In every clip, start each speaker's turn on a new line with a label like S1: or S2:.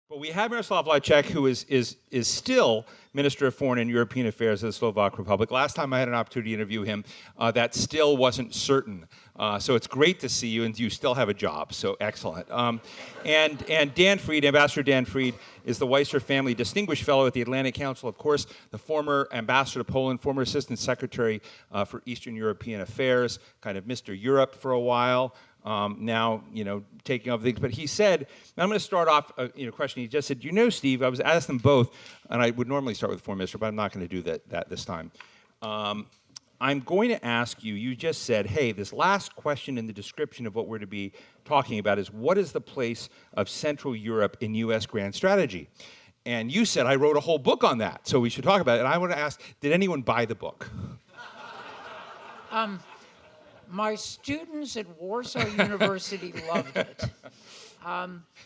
S1: Well, we have Miroslav Lajcek, who is still Minister of Foreign and European Affairs of the Slovak Republic. Last time I had an opportunity to interview him, that still wasn't certain. So it's great to see you, and you still have a job. So excellent. And Dan Fried, Ambassador Dan Fried, is the Weiser Family Distinguished Fellow at the Atlantic Council. Of course, the former Ambassador to Poland, former Assistant Secretary for Eastern European Affairs, kind of Mr. Europe for a while. Now, taking over things. But he said, and I'm going to start off a question. He just said, Steve, I was asked them both, and I would normally start with the Foreign Minister, but I'm not going to do that this time. I'm going to ask you, you just said, hey, this last question in the description of what we're to be talking about is, what is the place of Central Europe in U.S. grand strategy? And you said, I wrote a whole book on that, so we should talk about it. And I want to ask, did anyone buy the book?
S2: My students at Warsaw University loved it.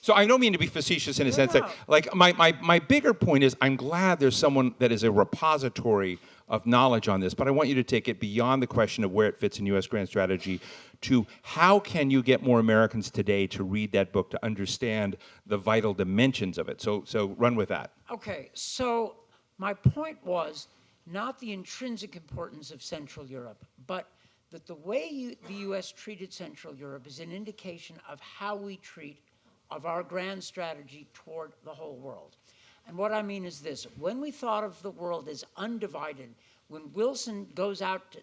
S1: So I don't mean to be facetious in a sense that, like, my bigger point is I'm glad there's someone that is a repository of knowledge on this, but I want you to take it beyond the question of where it fits in U.S. grand strategy to how can you get more Americans today to read that book to understand the vital dimensions of it. So run with that.
S2: Okay, so my point was not the intrinsic importance of Central Europe, but that the way the U.S. treated Central Europe is an indication of how we treat of our grand strategy toward the whole world. And what I mean is this. When we thought of the world as undivided, when Wilson goes out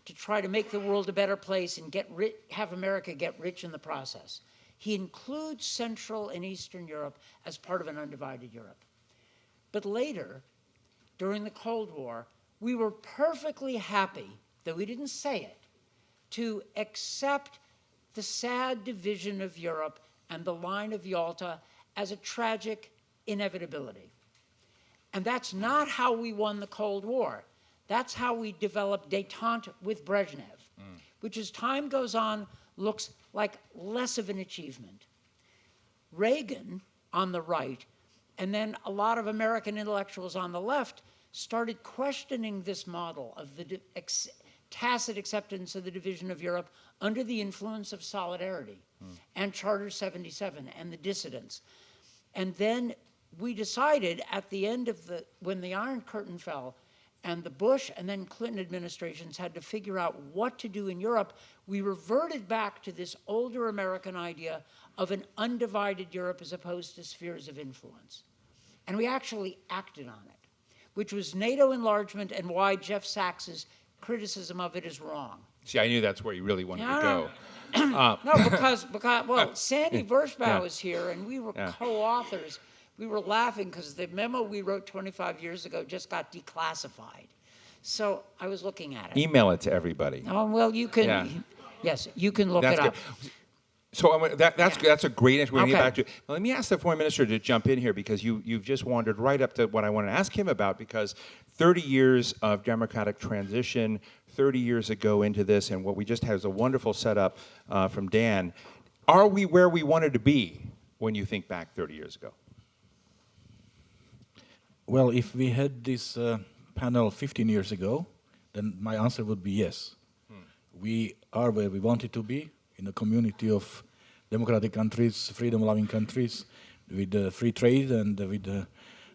S2: to try to make the world a better place and have America get rich in the process, he includes Central and Eastern Europe as part of an undivided Europe. But later, during the Cold War, we were perfectly happy, though we didn't say it, to accept the sad division of Europe and the line of Yalta as a tragic inevitability. And that's not how we won the Cold War. That's how we developed détente with Brezhnev, which as time goes on looks like less of an achievement. Reagan on the right, and then a lot of American intellectuals on the left started questioning this model of the tacit acceptance of the division of Europe under the influence of Solidarity and Charter 77 and the dissidents. And then we decided at the end of when the Iron Curtain fell and the Bush and then Clinton administrations had to figure out what to do in Europe, we reverted back to this older American idea of an undivided Europe as opposed to spheres of influence. And we actually acted on it, which was NATO enlargement and why Jeff Sachs's criticism of it is wrong.
S1: See, I knew that's where you really wanted to go.
S2: No, because Sandy Vershbow was here, and we were co-authors. We were laughing because the memo we wrote 25 years ago just got declassified. So I was looking at it.
S1: Email it to everybody.
S2: Oh, well, you can. Yes, you can look it up.
S1: Good. So that's a great answer. We're going to get back to it. Now, let me ask the Foreign Minister to jump in here because you've just wandered right up to what I want to ask him about, because 30 years of democratic transition, 30 years ago into this, and what we just had is a wonderful setup from Dan. Are we where we wanted to be when you think back 30 years ago?
S3: Well, if we had this panel 15 years ago, then my answer would be yes. We are where we wanted to be, in a community of democratic countries, freedom-loving countries, with free trade and with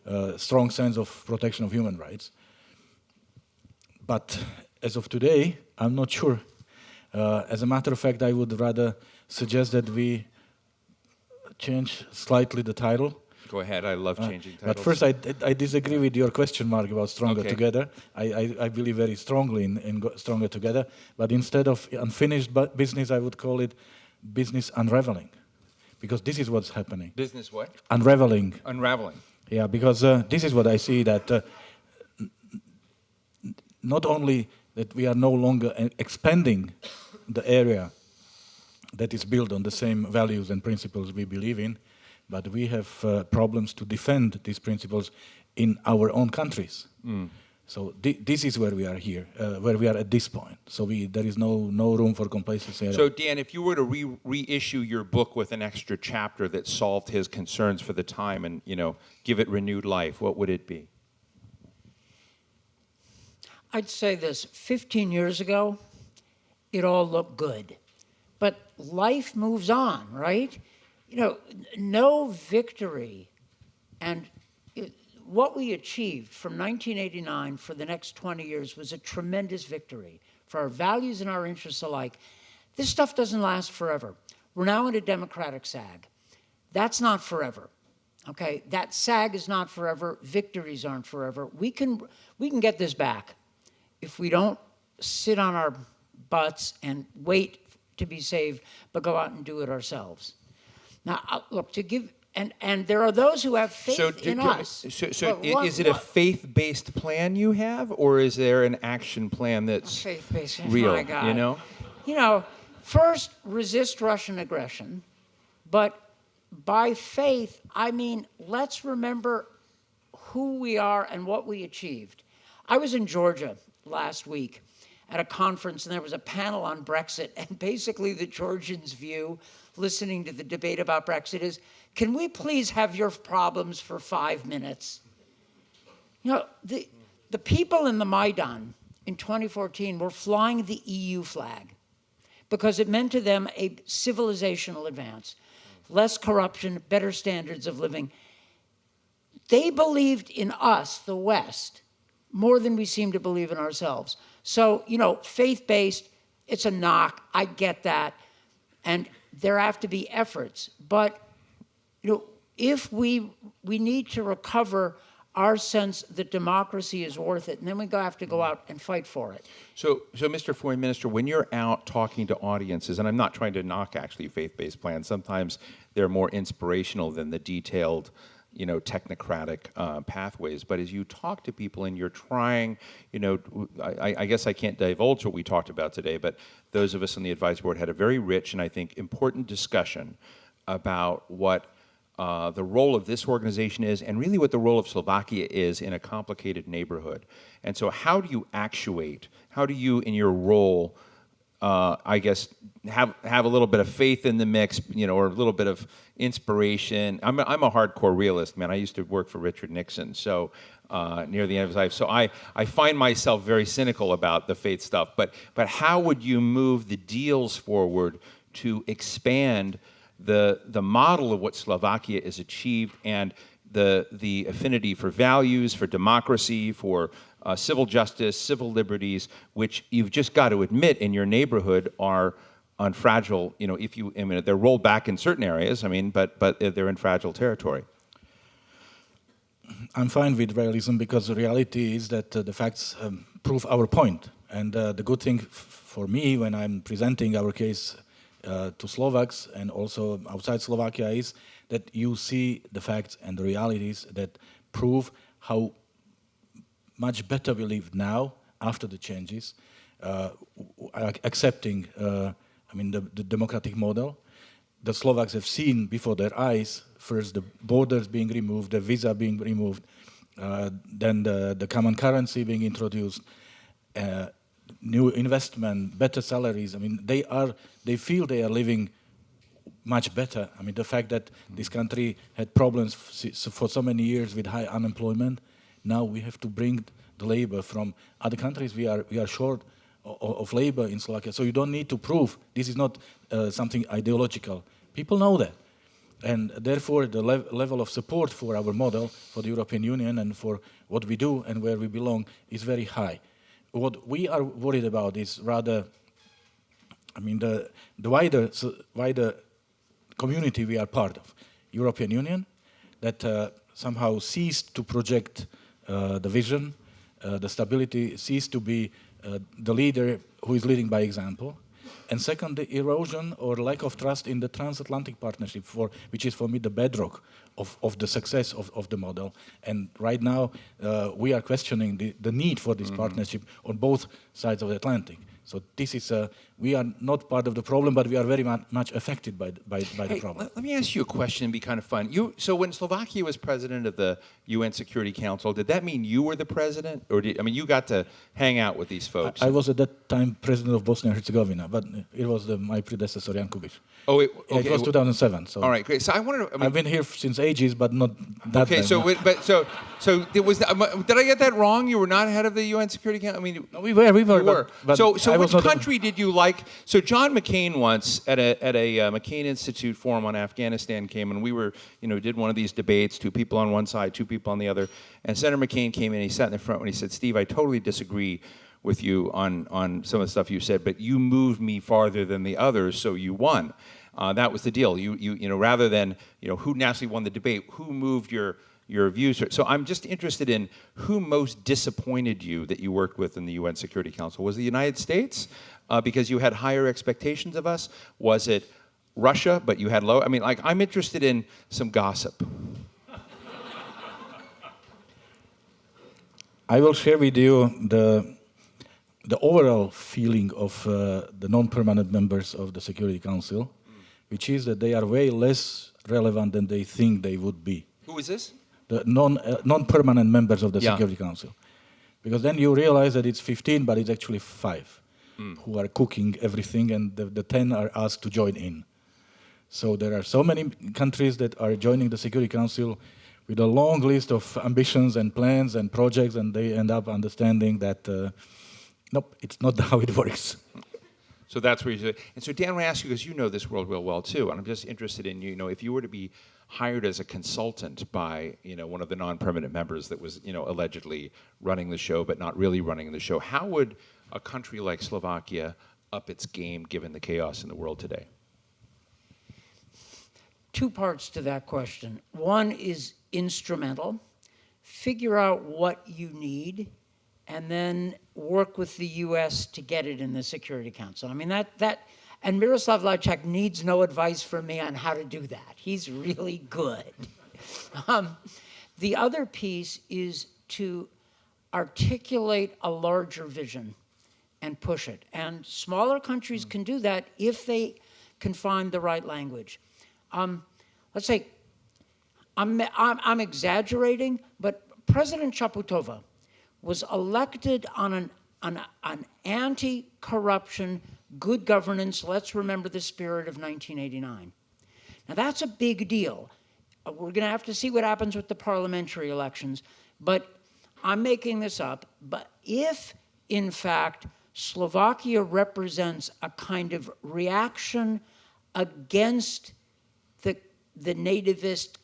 S3: a strong sense of protection of human rights. But as of today, I'm not sure. As a matter of fact, I would rather suggest that we change slightly the title.
S1: Go ahead, I love changing titles.
S3: But first, I disagree with your question mark about stronger together. I believe very strongly in stronger together. But instead of unfinished business, I would call it business unraveling. Because this is what's happening.
S1: Business what?
S3: Unraveling.
S1: Unraveling.
S3: Yeah, because this is what I see, that not only that we are no longer expanding the area that is built on the same values and principles we believe in, but we have problems to defend these principles in our own countries. So this is where we are here, where we are at this point. So there is no room for complacency.
S1: So Dan, if you were to reissue your book with an extra chapter that solved his concerns for the time and give it renewed life, what would it be?
S2: I'd say this: 15 years ago, it all looked good, but life moves on, right? No victory And what we achieved from 1989 for the next 20 years was a tremendous victory for our values and our interests alike. This stuff doesn't last forever. We're now in a democratic sag. That's not forever. Okay, that sag is not forever. Victories aren't forever. We can get this back if we don't sit on our butts and wait to be saved, but go out and do it ourselves. Now, look, to give, and there are those who have faith in us.
S1: Is it a faith-based plan you have, or is there an action plan that's
S2: faith-based?
S1: real?
S2: My God.
S1: You know,
S2: First, resist Russian aggression, but by faith, I mean, let's remember who we are and what we achieved. I was in Georgia last week at a conference, and there was a panel on Brexit, and basically the Georgians' view, listening to the debate about Brexit, is, can we please have your problems for 5 minutes? The people in the Maidan in 2014 were flying the EU flag because it meant to them a civilizational advance. Less corruption, better standards of living. They believed in us, the West, more than we seem to believe in ourselves. So, faith-based, it's a knock. I get that. And there have to be efforts. But, if we need to recover our sense that democracy is worth it, and then we have to go out and fight for it.
S1: So, Mr. Foreign Minister, when you're out talking to audiences, and I'm not trying to knock actually faith-based plans, sometimes they're more inspirational than the detailed, technocratic pathways. But as you talk to people and you're trying, I guess I can't divulge what we talked about today, but those of us on the advisory board had a very rich and I think important discussion about what the role of this organization is, and really what the role of Slovakia is in a complicated neighborhood. And so how do you actuate, how do you, in your role, I guess, have a little bit of faith in the mix, or a little bit of inspiration? I'm a hardcore realist, man. I used to work for Richard Nixon, so near the end of his life. So I find myself very cynical about the faith stuff. But how would you move the deals forward to expand the model of what Slovakia has achieved and the affinity for values, for democracy, for civil justice, civil liberties, which you've just got to admit in your neighborhood are on fragile, they're rolled back in certain areas, but they're in fragile territory.
S3: I'm fine with realism because the reality is that the facts prove our point. And the good thing for me when I'm presenting our case to Slovaks and also outside Slovakia is that you see the facts and the realities that prove how much better we live now after the changes, accepting the democratic model. The Slovaks have seen before their eyes first the borders being removed, the visa being removed, then the common currency being introduced, new investment, better salaries. They feel they are living much better. The fact that this country had problems for so many years with high unemployment, now we have to bring the labor from other countries. We are short of labor in Slovakia, so you don't need to prove. This is not something ideological. People know that. And therefore, the level of support for our model, for the European Union, and for what we do and where we belong is very high. What we are worried about is rather, the wider community we are part of, European Union, that somehow ceased to project the vision, the stability, ceased to be the leader who is leading by example. And second, the erosion or lack of trust in the transatlantic partnership, which is for me the bedrock of the success of the model. And right now, we are questioning the need for this partnership on both sides of the Atlantic. So this is we are not part of the problem, but we are very much affected by the problem.
S1: Let me ask you a question and be kind of fun. So when Slovakia was president of the UN Security Council, did that mean you were the president? Or you got to hang out with these folks?
S3: I was at that time president of Bosnia and Herzegovina, but it was my predecessor, Jan Kubic.
S1: Oh, okay.
S3: It was 2007. So
S1: all right, great. So I wanted to...
S3: I've been here since ages, but not that
S1: okay,
S3: time.
S1: so there was... did I get that wrong? You were not head of the UN Security Council?
S3: No, we were.
S1: You were.
S3: But
S1: So which country did you like? So John McCain once at a McCain Institute forum on Afghanistan came, and we were, did one of these debates, 2 people on one side, 2 people on the other, and Senator McCain came in, he sat in the front, and he said, Steve, I totally disagree with you on some of the stuff you said, but you moved me farther than the others, so you won. That was the deal. You rather than who nationally won the debate, who moved your views. So I'm just interested in who most disappointed you that you worked with in the UN Security Council. Was it the United States because you had higher expectations of us? Was it Russia, but you had low? I mean, I'm interested in some gossip.
S3: I will share with you the overall feeling of the non-permanent members of the Security Council, which is that they are way less relevant than they think they would be.
S1: Who is this?
S3: The non-permanent members of the Security Council. Because then you realize that it's 15, but it's actually 5 who are cooking everything, and the 10 are asked to join in. So there are so many countries that are joining the Security Council with a long list of ambitions and plans and projects, and they end up understanding that, nope, it's not how it works.
S1: So that's where you. And so Dan, I want to ask you, because you know this world real well too, and I'm just interested in if you were to be hired as a consultant by one of the non-permanent members that was allegedly running the show but not really running the show, how would a country like Slovakia up its game given the chaos in the world today?
S2: 2 parts to that question. One is instrumental. Figure out what you need, and then work with the U.S. to get it in the Security Council. I mean, and Miroslav Lajcak needs no advice from me on how to do that. He's really good. The other piece is to articulate a larger vision and push it. And smaller countries can do that if they can find the right language. Let's say, I'm exaggerating, but President Chaputova was elected on an anti-corruption, good governance, let's remember the spirit of 1989. Now that's a big deal. We're going to have to see what happens with the parliamentary elections, but I'm making this up. But if, in fact, Slovakia represents a kind of reaction against the nativist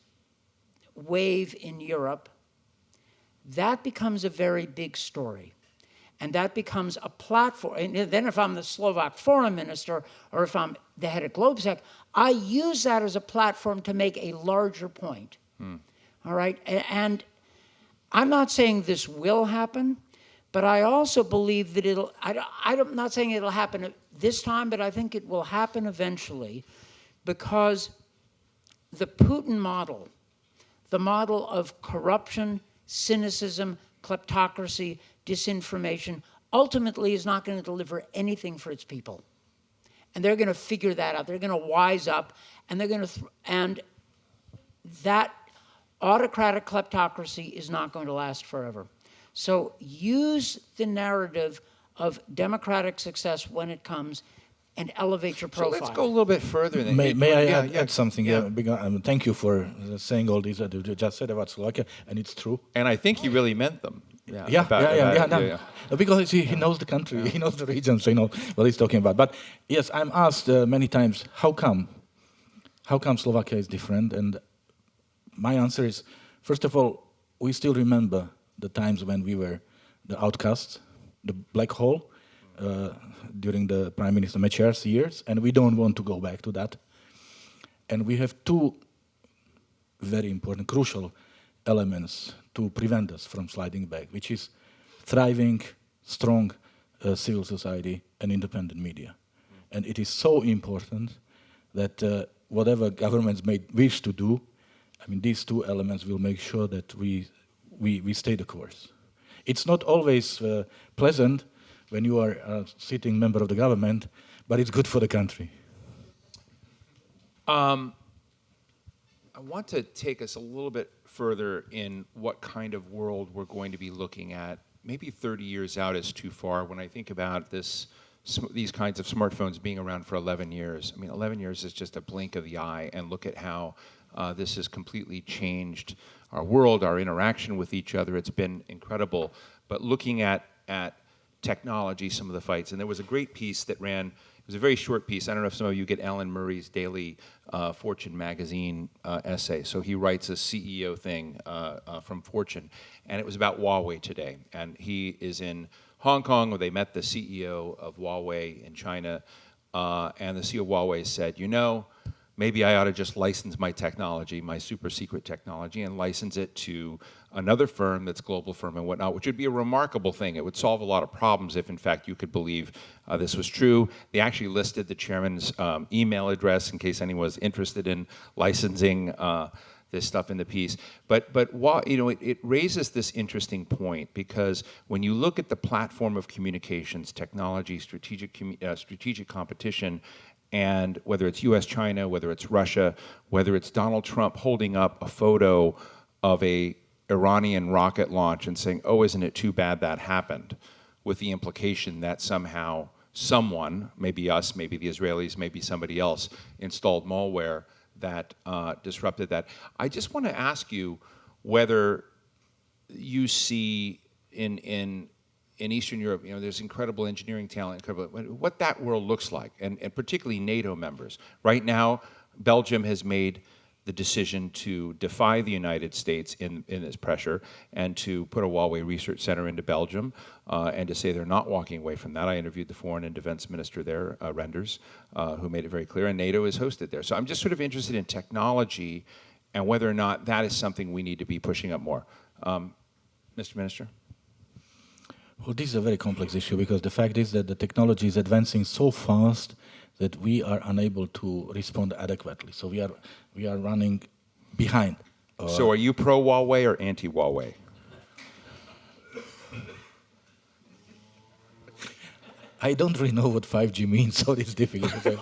S2: wave in Europe, that becomes a very big story. And that becomes a platform. And then if I'm the Slovak foreign minister, or if I'm the head of Globsec, I use that as a platform to make a larger point. All right? And I'm not saying this will happen, but I also believe that I'm not saying it'll happen this time, but I think it will happen eventually, because the Putin model, the model of corruption, cynicism, kleptocracy, disinformation, ultimately is not going to deliver anything for its people. And they're going to figure that out. They're going to wise up, and they're going to, and that autocratic kleptocracy is not going to last forever. So use the narrative of democratic success when it comes, and elevate your profile.
S1: So let's go a little bit further.
S3: May I add something? Yeah. Thank you for saying all these that you just said about Slovakia, and it's true.
S1: And I think he really meant them.
S3: Because he knows the country, he knows the region, so he knows what he's talking about. But yes, I'm asked many times, how come Slovakia is different? And my answer is, first of all, we still remember the times when we were the outcasts, the black hole, during the Prime Minister Mečiar's years, and we don't want to go back to that. And we have 2 very important, crucial elements to prevent us from sliding back, which is thriving, strong civil society and independent media. And it is so important that whatever governments may wish to do, I mean, these 2 elements will make sure that we stay the course. It's not always pleasant when you are a sitting member of the government, but it's good for the country.
S1: I want to take us a little bit further in what kind of world we're going to be looking at. Maybe 30 years out is too far when I think about these kinds of smartphones being around for 11 years. I mean, 11 years is just a blink of the eye, and look at how this has completely changed our world, our interaction with each other. It's been incredible. But looking at technology, some of the fights. And there was a great piece that ran, it was a very short piece. I don't know if some of you get Alan Murray's daily Fortune magazine essay. So he writes a CEO thing from Fortune, and it was about Huawei today. And he is in Hong Kong, where they met the CEO of Huawei in China, and the CEO of Huawei said, you know, maybe I ought to just license my technology, my super secret technology, and license it to another firm that's a global firm and whatnot, which would be a remarkable thing. It would solve a lot of problems if, in fact, you could believe this was true. They actually listed the chairman's email address in case anyone was interested in licensing this stuff in the piece. But while, you know, it raises this interesting point, because when you look at the platform of communications, technology, strategic competition, and whether it's US, China, whether it's Russia, whether it's Donald Trump holding up a photo of a Iranian rocket launch and saying, oh, isn't it too bad that happened, with the implication that somehow someone, maybe us, maybe the Israelis, maybe somebody else, installed malware that disrupted that. I just want to ask you whether you see in Eastern Europe, you know, there's incredible engineering talent, what that world looks like, and particularly NATO members. Right now, Belgium has made the decision to defy the United States in this pressure and to put a Huawei research center into Belgium and to say they're not walking away from that. I interviewed the foreign and defense minister there, Renders, who made it very clear, and NATO is hosted there. So I'm just sort of interested in technology and whether or not that is something we need to be pushing up more. Mr. Minister?
S3: Well, this is a very complex issue, because the fact is that the technology is advancing so fast that we are unable to respond adequately. So we are running behind.
S1: So are you pro-Huawei or anti-Huawei?
S3: I don't really know what 5G means, so it's difficult to say.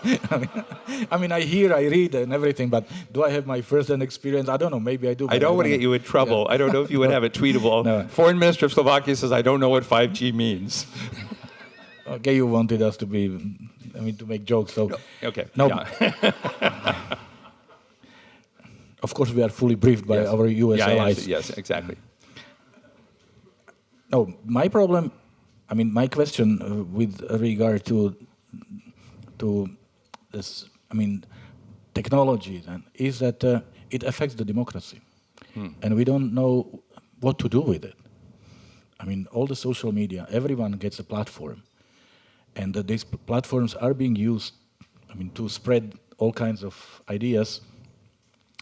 S3: I mean, I hear, I read, and everything, but do I have my first-hand experience? I don't know. Maybe I do.
S1: I don't want to get you in trouble. Yeah. I don't know if you would have it tweetable. No. Foreign Minister of Slovakia says, I don't know what 5G means.
S3: Okay, you wanted us to be, I mean, to make jokes, so...
S1: No. Okay.
S3: No.
S1: Yeah.
S3: Of course, we are fully briefed by our US allies.
S1: Yes, exactly.
S3: No, my problem... I mean, my question with regard to this, I mean, technology then, is that it affects the democracy. And we don't know what to do with it. I mean, all the social media, everyone gets a platform. And these platforms are being used, I mean, to spread all kinds of ideas.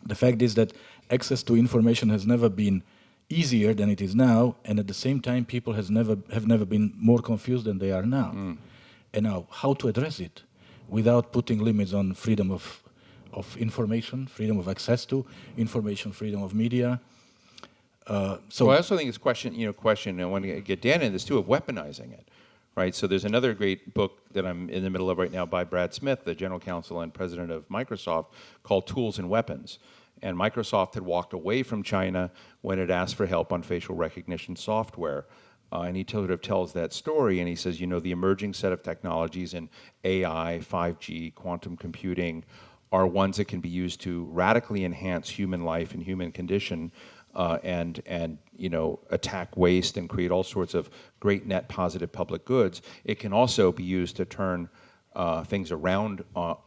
S3: The fact is that access to information has never been easier than it is now, and at the same time, people have never been more confused than they are now. And now, how to address it without putting limits on freedom of information, freedom of access to information, freedom of media?
S1: So I also think it's question. I want to get Dan in this too, of weaponizing it, right? So there's another great book that I'm in the middle of right now by Brad Smith, the general counsel and president of Microsoft, called Tools and Weapons. And Microsoft had walked away from China when it asked for help on facial recognition software. And he sort of tells that story, and he says, you know, the emerging set of technologies in AI, 5G, quantum computing are ones that can be used to radically enhance human life and human condition, and you know, attack waste and create all sorts of great net positive public goods. It can also be used to turn things around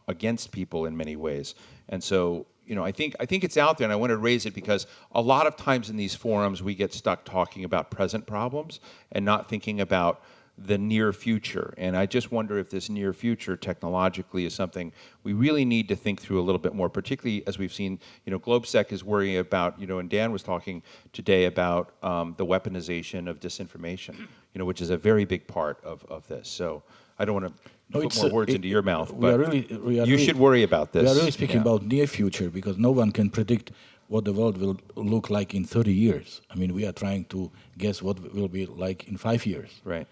S1: against people in many ways. And so, you know, I think it's out there, and I want to raise it because a lot of times in these forums we get stuck talking about present problems and not thinking about the near future. And I just wonder if this near future technologically is something we really need to think through a little bit more, particularly as we've seen, you know, GlobeSec is worrying about, you know, and Dan was talking today about the weaponization of disinformation, you know, which is a very big part of this. So I don't want to put more words into your mouth, but you should worry about this.
S3: We are really speaking about near future, because no one can predict what the world will look like in 30 years. I mean, we are trying to guess what it will be like in 5 years.
S1: Right.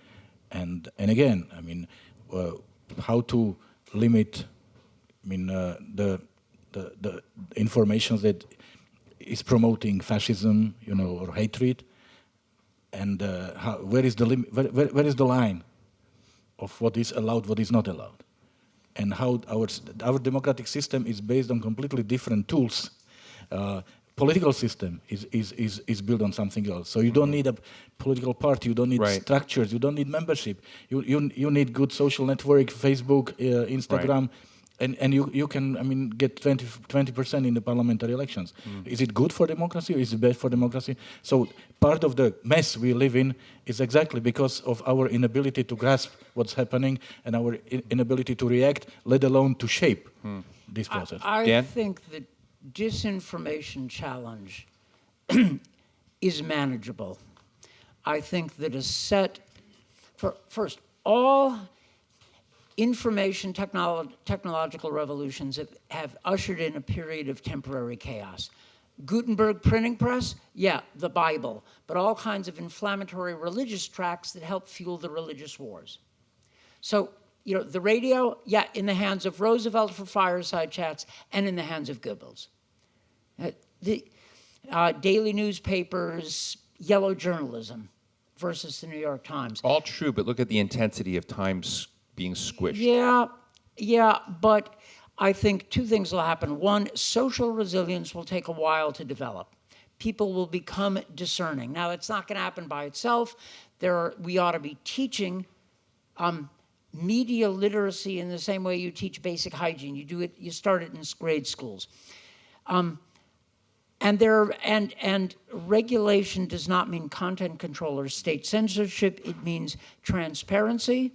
S3: And again, I mean, how to limit, I mean, the information that is promoting fascism, you know, or hatred, and where is the where is the line of what is allowed, what is not allowed, and how our democratic system is based on completely different tools. political system is built on something else. So you don't need a political party, you don't need
S1: Right.
S3: structures, you don't need membership. You need good social network, Facebook, Instagram, and you can, I mean, get 20% in the parliamentary elections. Is it good for democracy or is it bad for democracy? So part of the mess we live in is exactly because of our inability to grasp what's happening and our inability to react, let alone to shape this process.
S2: I
S1: Dan?
S2: think the disinformation challenge is manageable. I think that first, all information technological revolutions have ushered in a period of temporary chaos. Gutenberg printing press, yeah, the Bible, but all kinds of inflammatory religious tracts that help fuel the religious wars. So, you know, the radio, yeah, in the hands of Roosevelt for fireside chats and in the hands of Goebbels. The daily newspapers, yellow journalism versus the New York Times.
S1: All true, but look at the intensity of times being squished.
S2: Yeah, but I think two things will happen. One, social resilience will take a while to develop. People will become discerning. Now, it's not going to happen by itself. We ought to be teaching media literacy in the same way you teach basic hygiene. You start it in grade schools. And regulation does not mean content control or state censorship. It means transparency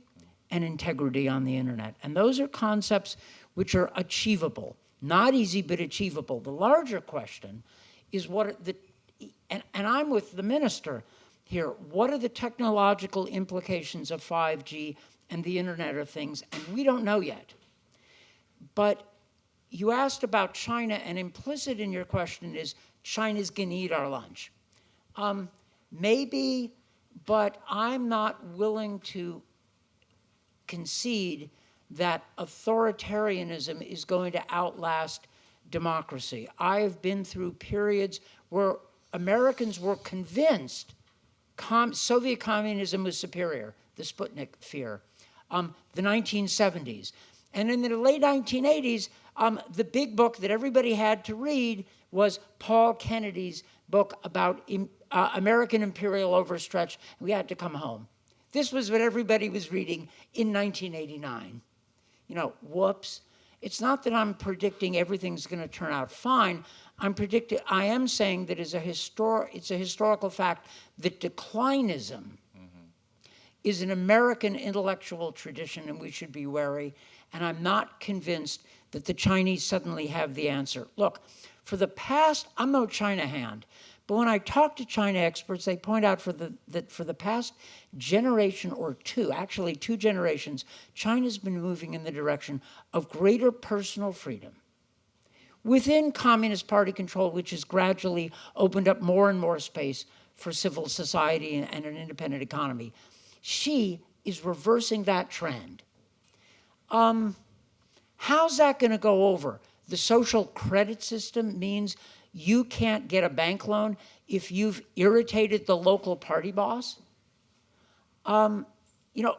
S2: and integrity on the internet. And those are concepts which are achievable. Not easy, but achievable. The larger question is and I'm with the minister here, what are the technological implications of 5G and the Internet of Things? And we don't know yet. But you asked about China, and implicit in your question is China's going to eat our lunch. Maybe, but I'm not willing to concede that authoritarianism is going to outlast democracy. I've been through periods where Americans were convinced Soviet communism was superior, the Sputnik fear, the 1970s. And in the late 1980s, the big book that everybody had to read was Paul Kennedy's book about American imperial overstretch. We had to come home. This was what everybody was reading in 1989. You know, whoops. It's not that I'm predicting everything's going to turn out fine. I am saying that it's a historical fact that declinism is an American intellectual tradition, and we should be wary. And I'm not convinced that the Chinese suddenly have the answer. Look, for the past, I'm no China hand, but when I talk to China experts, they point out that for the past generation or two, actually 2 generations, China's been moving in the direction of greater personal freedom within Communist Party control, which has gradually opened up more and more space for civil society and an independent economy. Xi is reversing that trend. How's that going to go over? The social credit system means you can't get a bank loan if you've irritated the local party boss. You know,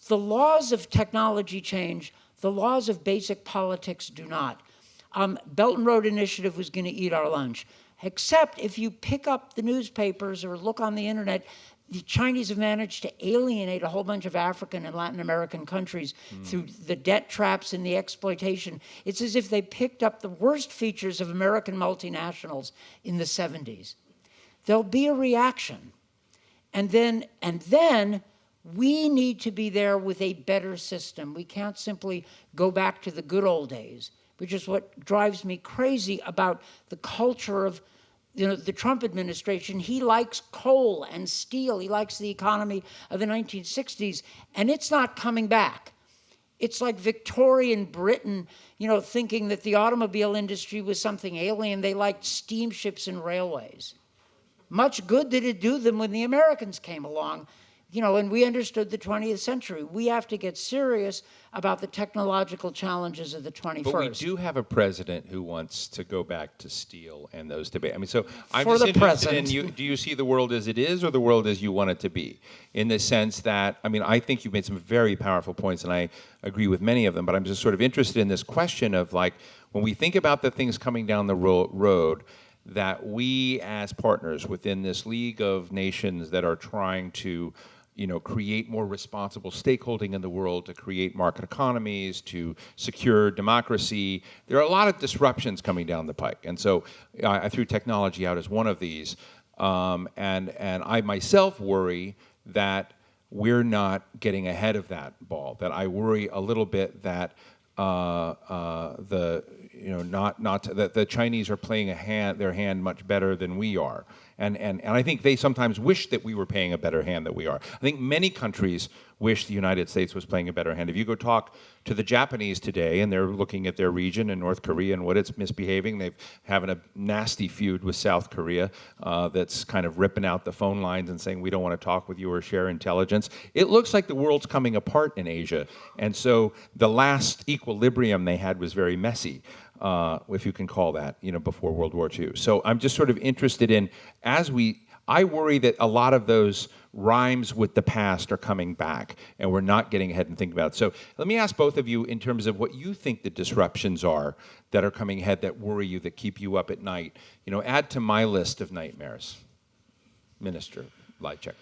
S2: the laws of technology change. The laws of basic politics do not. Belt and Road Initiative was going to eat our lunch, except if you pick up the newspapers or look on the internet, the Chinese have managed to alienate a whole bunch of African and Latin American countries through the debt traps and the exploitation. It's as if they picked up the worst features of American multinationals in the 70s. There'll be a reaction. And then we need to be there with a better system. We can't simply go back to the good old days, which is what drives me crazy about the culture of the Trump administration. He likes coal and steel. He likes the economy of the 1960s, and it's not coming back. It's like Victorian Britain, thinking that the automobile industry was something alien. They liked steamships and railways. Much good did it do them when the Americans came along, and we understood the 20th century. We have to get serious about the technological challenges of the 21st.
S1: But we do have a president who wants to go back to steel and those debates. I mean, so I'm
S2: For
S1: just
S2: the
S1: interested
S2: president.
S1: do you see the world as it is or the world as you want it to be? In the sense that, I think you've made some very powerful points, and I agree with many of them, but I'm just sort of interested in this question of, like, when we think about the things coming down the road, that we as partners within this league of nations that are trying to create more responsible stakeholding in the world, to create market economies, to secure democracy. There are a lot of disruptions coming down the pike. And so I threw technology out as one of these. And I myself worry that we're not getting ahead of that ball, that I worry a little bit that that the Chinese are playing their hand much better than we are. And I think they sometimes wish that we were playing a better hand than we are. I think many countries wish the United States was playing a better hand. If you go talk to the Japanese today, and they're looking at their region and North Korea and what it's misbehaving, they've having a nasty feud with South Korea that's kind of ripping out the phone lines and saying, we don't want to talk with you or share intelligence. It looks like the world's coming apart in Asia. And so the last equilibrium they had was very messy. If you can call that, before World War II. So I'm just sort of interested in, I worry that a lot of those rhymes with the past are coming back, and we're not getting ahead and thinking about it. So let me ask both of you in terms of what you think the disruptions are that are coming ahead that worry you, that keep you up at night. Add to my list of nightmares. Minister Lajcak.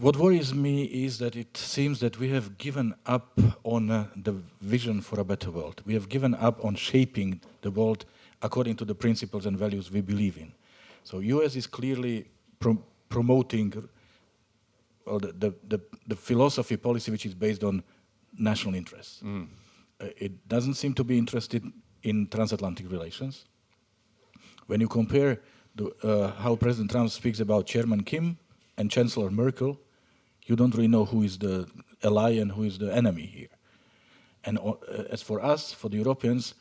S3: What worries me is that it seems that we have given up on the vision for a better world. We have given up on shaping the world according to the principles and values we believe in. So US is clearly promoting the philosophy policy which is based on national interests. It doesn't seem to be interested in transatlantic relations. When you compare how President Trump speaks about Chairman Kim and Chancellor Merkel, you don't really know who is the ally and who is the enemy here. And as for us, for the Europeans,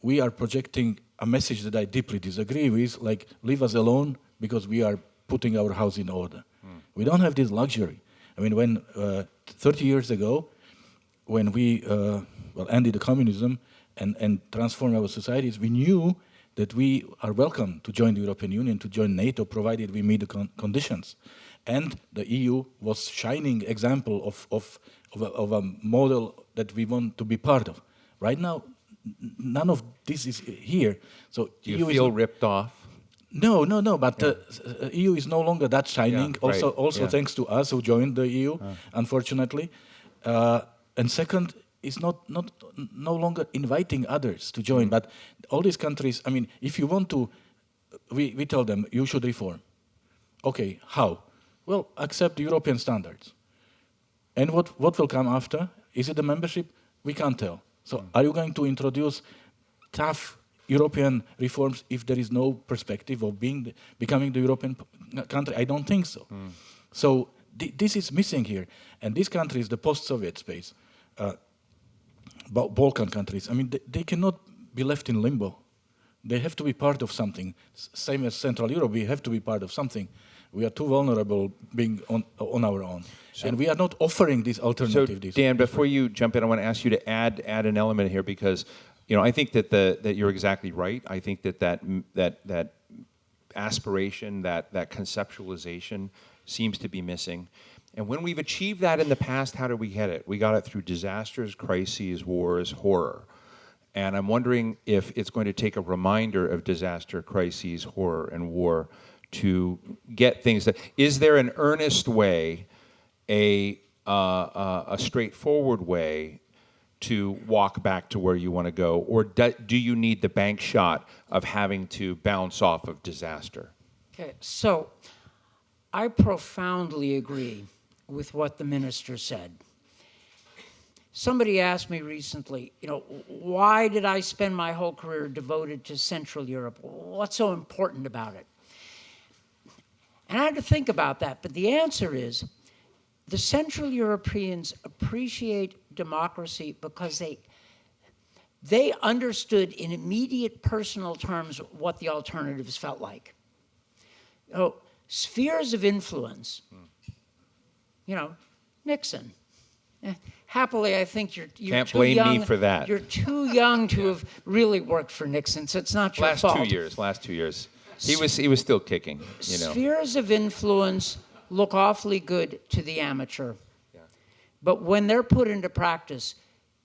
S3: we are projecting a message that I deeply disagree with, like, leave us alone because we are putting our house in order. We don't have this luxury. I mean, when 30 years ago, when we ended the communism and transformed our societies, we knew that we are welcome to join the European Union, to join NATO, provided we meet the conditions. And the EU was shining example of a model that we want to be part of. Right now, none of this is here. So
S1: do you feel ripped off?
S3: No. But EU is no longer that shining.
S1: Yeah,
S3: also thanks to us who joined the EU, unfortunately. And second, is no longer inviting others to join. But all these countries, I mean, if you want to, we tell them you should reform. Okay, how? Well, accept the European standards. And what will come after? Is it the membership? We can't tell. So are you going to introduce tough European reforms if there is no perspective of becoming the European country? I don't think so. So this is missing here. And these countries, the post-Soviet space, Balkan countries, I mean, they cannot be left in limbo. They have to be part of something. Same as Central Europe, we have to be part of something. We are too vulnerable being on our own. And we are not offering this alternative.
S1: So, Dan, before you jump in, I want to ask you to add an element here because, I think that you're exactly right. I think that aspiration, that conceptualization seems to be missing. And when we've achieved that in the past, how did we get it? We got it through disasters, crises, wars, horror. And I'm wondering if it's going to take a reminder of disaster, crises, horror, and war to get things that. Is there an earnest way, a straightforward way to walk back to where you want to go, or do you need the bank shot of having to bounce off of disaster?
S2: Okay, so I profoundly agree with what the minister said. Somebody asked me recently, why did I spend my whole career devoted to Central Europe? What's so important about it? And I had to think about that, but the answer is the Central Europeans appreciate democracy because they understood in immediate personal terms what the alternatives felt like. Spheres of influence, Nixon. Happily, I think you're
S1: Can't
S2: too
S1: blame
S2: young.
S1: me for that.
S2: You're too young to have really worked for Nixon, so it's not your fault.
S1: Last 2 years. He was still kicking,
S2: Spheres of influence look awfully good to the amateur. Yeah. But when they're put into practice,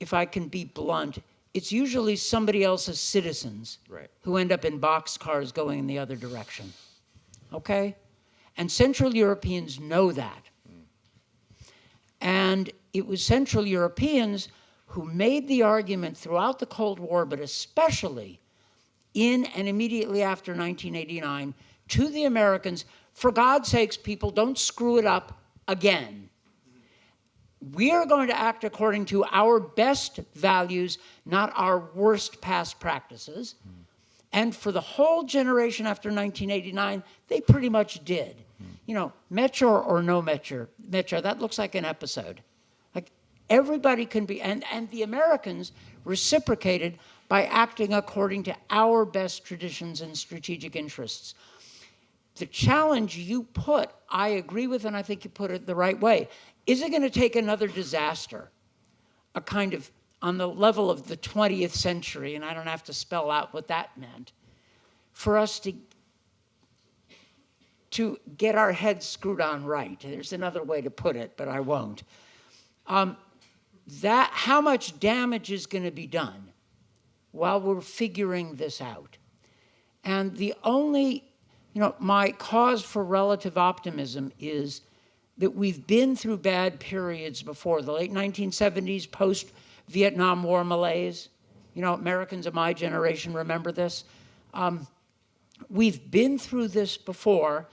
S2: if I can be blunt, it's usually somebody else's citizens
S1: Right.
S2: who end up in boxcars going in the other direction. Okay? And Central Europeans know that. And it was Central Europeans who made the argument throughout the Cold War, but especially in and immediately after 1989, to the Americans, for God's sakes, people, don't screw it up again. We are going to act according to our best values, not our worst past practices. And for the whole generation after 1989, they pretty much did. You know, Mecher or no Mecher, that looks like an episode. Like, everybody can be, and the Americans reciprocated by acting according to our best traditions and strategic interests. The challenge you put, I agree with, and I think you put it the right way. Is it going to take another disaster, a kind of on the level of the 20th century, and I don't have to spell out what that meant, for us to get our heads screwed on right? There's another way to put it, but I won't. How much damage is going to be done while we're figuring this out? And the only, my cause for relative optimism is that we've been through bad periods before. The late 1970s, post-Vietnam War malaise. Americans of my generation remember this. We've been through this before.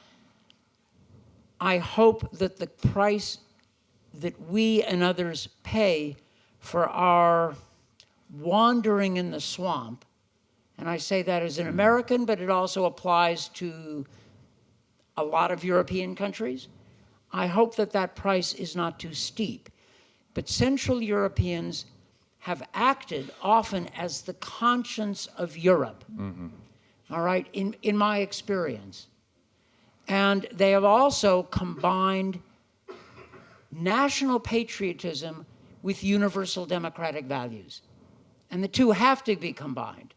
S2: I hope that the price that we and others pay for our wandering in the swamp, and I say that as an American, but it also applies to a lot of European countries, I hope that that price is not too steep. But Central Europeans have acted often as the conscience of Europe, all right, in my experience. And they have also combined national patriotism with universal democratic values. And the two have to be combined.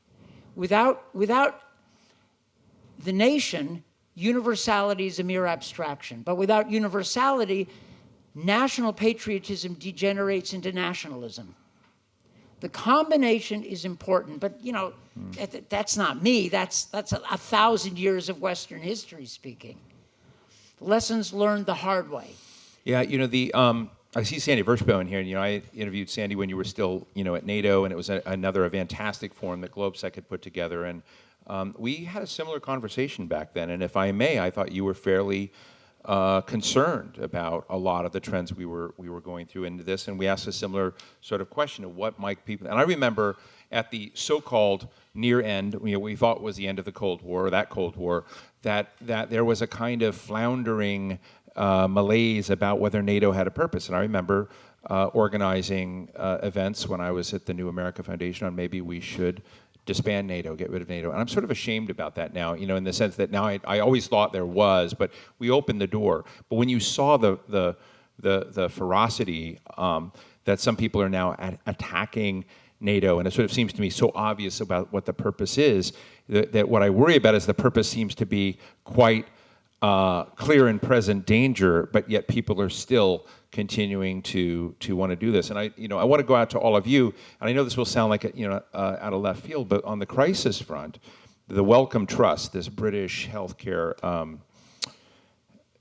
S2: Without the nation, universality is a mere abstraction. But without universality, national patriotism degenerates into nationalism. The combination is important, but that's not me. That's 1,000 years of Western history speaking. Lessons learned the hard way.
S1: Yeah, I see Sandy Vershbow in here, and I interviewed Sandy when you were still, at NATO, and it was another fantastic forum that GlobeSec had put together, and we had a similar conversation back then. And if I may, I thought you were fairly concerned about a lot of the trends we were going through into this, and we asked a similar sort of question of what might people. And I remember at the so-called near end, we thought was the end of the Cold War, or that Cold War, that there was a kind of floundering malaise about whether NATO had a purpose. And I remember organizing events when I was at the New America Foundation on maybe we should disband NATO, get rid of NATO. And I'm sort of ashamed about that now, in the sense that now I always thought there was, but we opened the door. But when you saw the ferocity that some people are now attacking NATO, and it sort of seems to me so obvious about what the purpose is, that what I worry about is the purpose seems to be quite clear and present danger, but yet people are still continuing to want to do this. And I want to go out to all of you, and I know this will sound like out of left field, but on the crisis front, the Wellcome Trust, this British healthcare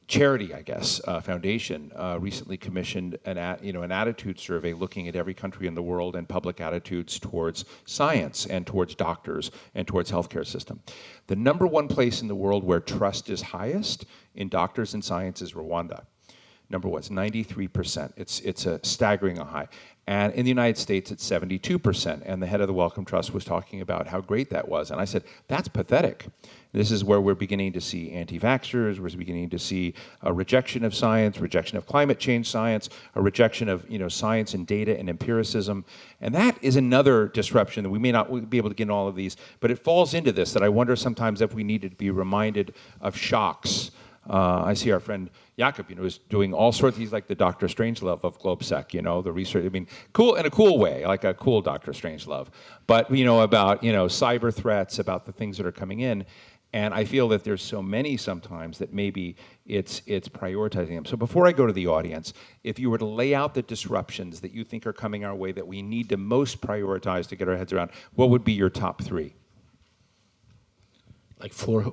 S1: charity, I guess, foundation, recently commissioned an attitude survey looking at every country in the world and public attitudes towards science and towards doctors and towards healthcare system. The number one place in the world where trust is highest in doctors and science is Rwanda. Number one, it's 93%. It's a staggering high. And in the United States, it's 72%. And the head of the Wellcome Trust was talking about how great that was. And I said, that's pathetic. This is where we're beginning to see anti-vaxxers, we're beginning to see a rejection of science, rejection of climate change science, a rejection of science and data and empiricism. And that is another disruption that we may not be able to get in all of these, but it falls into this, that I wonder sometimes if we needed to be reminded of shocks. I see our friend Jakob, is doing all sorts. He's like the Dr. Strangelove of GlobeSec, the research. I mean, cool in a cool way, like a cool Dr. Strangelove. But about cyber threats, about the things that are coming in, And I feel that there's so many sometimes that maybe it's prioritizing them. So before I go to the audience, if you were to lay out the disruptions that you think are coming our way that we need to most prioritize to get our heads around, what would be your top three?
S3: Like for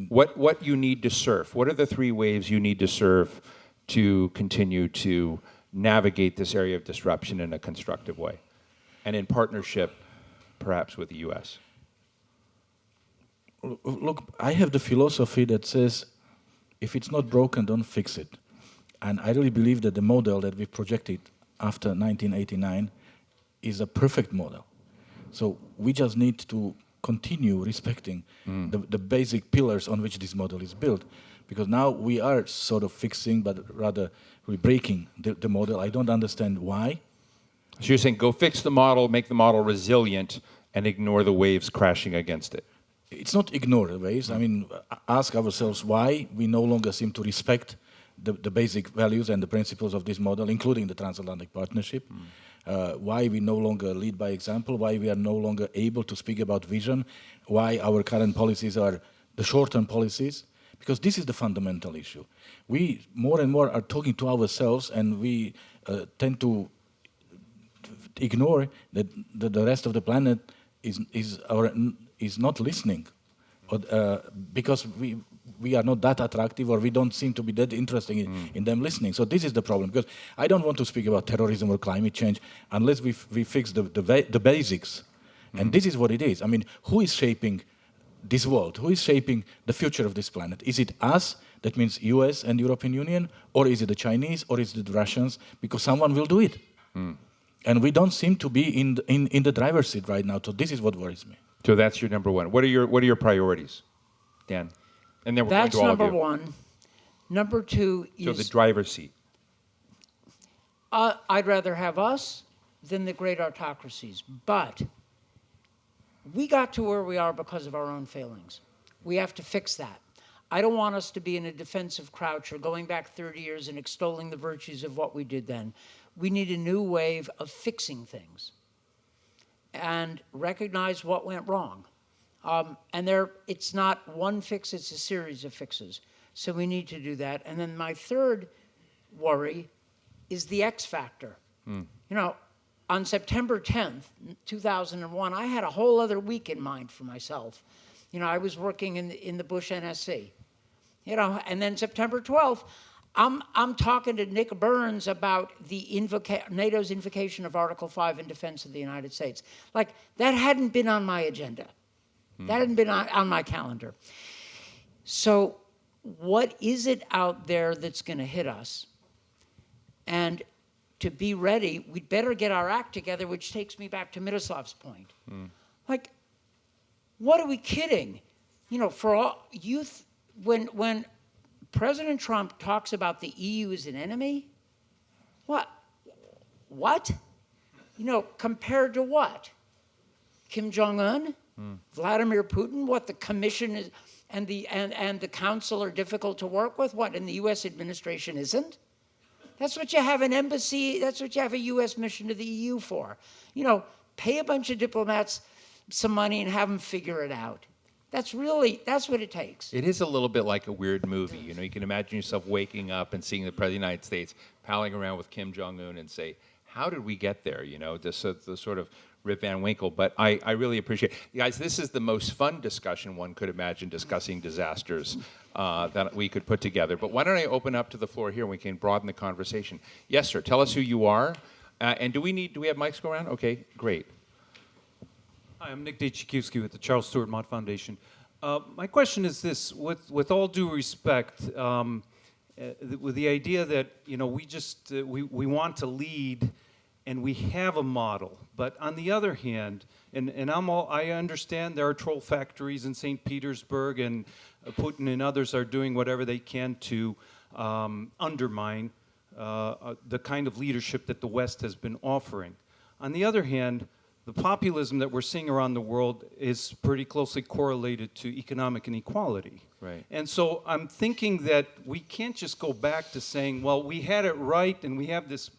S1: What you need to surf? What are the three waves you need to surf to continue to navigate this area of disruption in a constructive way, and in partnership, perhaps with the U.S.?
S3: Look, I have the philosophy that says, if it's not broken, don't fix it. And I really believe that the model that we projected after 1989 is a perfect model. So we just need to continue respecting the basic pillars on which this model is built. Because now we are sort of fixing, but rather we're breaking the model. I don't understand why.
S1: So you're saying go fix the model, make the model resilient, and ignore the waves crashing against it.
S3: It's not ignore the waves. I mean, ask ourselves why we no longer seem to respect the basic values and the principles of this model, including the transatlantic partnership. Why we no longer lead by example, why we are no longer able to speak about vision, why our current policies are the short-term policies, because this is the fundamental issue. We more and more are talking to ourselves, and we tend to ignore that the rest of the planet is not listening, because we are not that attractive, or we don't seem to be that interested in them listening. So this is the problem, because I don't want to speak about terrorism or climate change unless we fix the basics. And this is what it is. I mean, who is shaping this world? Who is shaping the future of this planet? Is it us, that means US and European Union, or is it the Chinese, or is it the Russians? Because someone will do it. And we don't seem to be in the driver's seat right now. So this is what worries me.
S1: So that's your number one. What are your priorities, Dan? And then we're
S2: That's
S1: going to all
S2: number
S1: of you.
S2: one. Number two is...
S1: So the driver's seat.
S2: I'd rather have us than the great autocracies. But we got to where we are because of our own failings. We have to fix that. I don't want us to be in a defensive crouch or going back 30 years and extolling the virtues of what we did then. We need a new wave of fixing things and recognize what went wrong. And it's not one fix, it's a series of fixes. So we need to do that. And then my third worry is the X factor. You know, on September 10th, 2001, I had a whole other week in mind for myself. You know, I was working in the Bush NSC. You know, and then September 12th, I'm talking to Nick Burns about NATO's invocation of Article 5 in defense of the United States. Like, that hadn't been on my agenda. That hadn't been on my calendar. So what is it out there that's going to hit us? And to be ready, we'd better get our act together, which takes me back to Miroslav's point. Like, what are we kidding? You know, for all youth, when President Trump talks about the EU as an enemy, what? You know, compared to what? Kim Jong-un? Vladimir Putin? What, the Commission is, and the Council are difficult to work with? What, and the U.S. administration isn't? That's what you have an embassy, that's what you have a U.S. mission to the EU for. You know, pay a bunch of diplomats some money and have them figure it out. That's what it takes.
S1: It is a little bit like a weird movie. You know, you can imagine yourself waking up and seeing the President of the United States palling around with Kim Jong-un and say, how did we get there? You know, the sort of Rip Van Winkle. But I really appreciate it. Guys, this is the most fun discussion one could imagine discussing disasters that we could put together. But why don't I open up to the floor here and we can broaden the conversation. Yes, sir. Tell us who you are. And do we have mics go around? Okay, great.
S4: Hi, I'm Nick Dachikowski with the Charles Stewart Mott Foundation. My question is this: with all due respect, with the idea that we want to lead, and we have a model, but on the other hand, I understand there are troll factories in St. Petersburg, and Putin and others are doing whatever they can to undermine the kind of leadership that the West has been offering. On the other hand, the populism that we're seeing around the world is pretty closely correlated to economic inequality.
S1: Right.
S4: And so I'm thinking that we can't just go back to saying, well, we had it right and we have this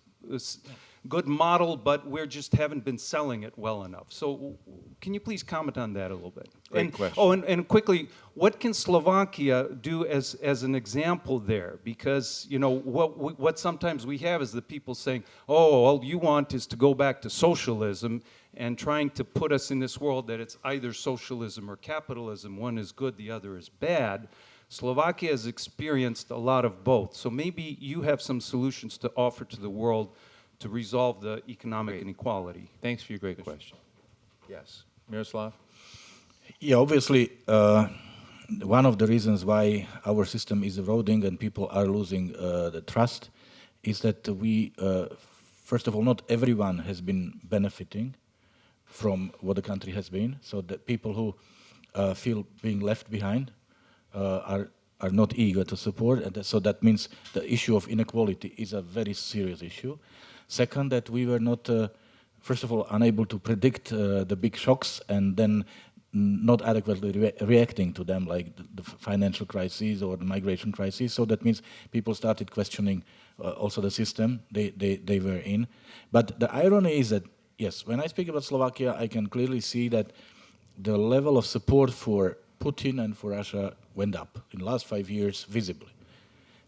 S4: good model, but we just haven't been selling it well enough. So can you please comment on that a little bit?
S1: Great
S4: And,
S1: question.
S4: oh, and quickly, what can Slovakia do as an example there? Because you know what sometimes we have is the people saying, "Oh, all you want is to go back to socialism," and trying to put us in this world that it's either socialism or capitalism. One is good, the other is bad. Slovakia has experienced a lot of both. So maybe you have some solutions to offer to the world to resolve the economic
S1: Great.
S4: inequality.
S1: Thanks for your great question. Yes. Miroslav?
S3: Yeah, obviously, one of the reasons why our system is eroding and people are losing the trust is that we, first of all, not everyone has been benefiting from what the country has been. So that people who feel being left behind are not eager to support. And so that means the issue of inequality is a very serious issue. Second, that we were not, first of all, unable to predict the big shocks and then not adequately reacting to them, like the financial crises or the migration crisis. So that means people started questioning also the system they were in. But the irony is that, yes, when I speak about Slovakia, I can clearly see that the level of support for Putin and for Russia went up in the last 5 years visibly.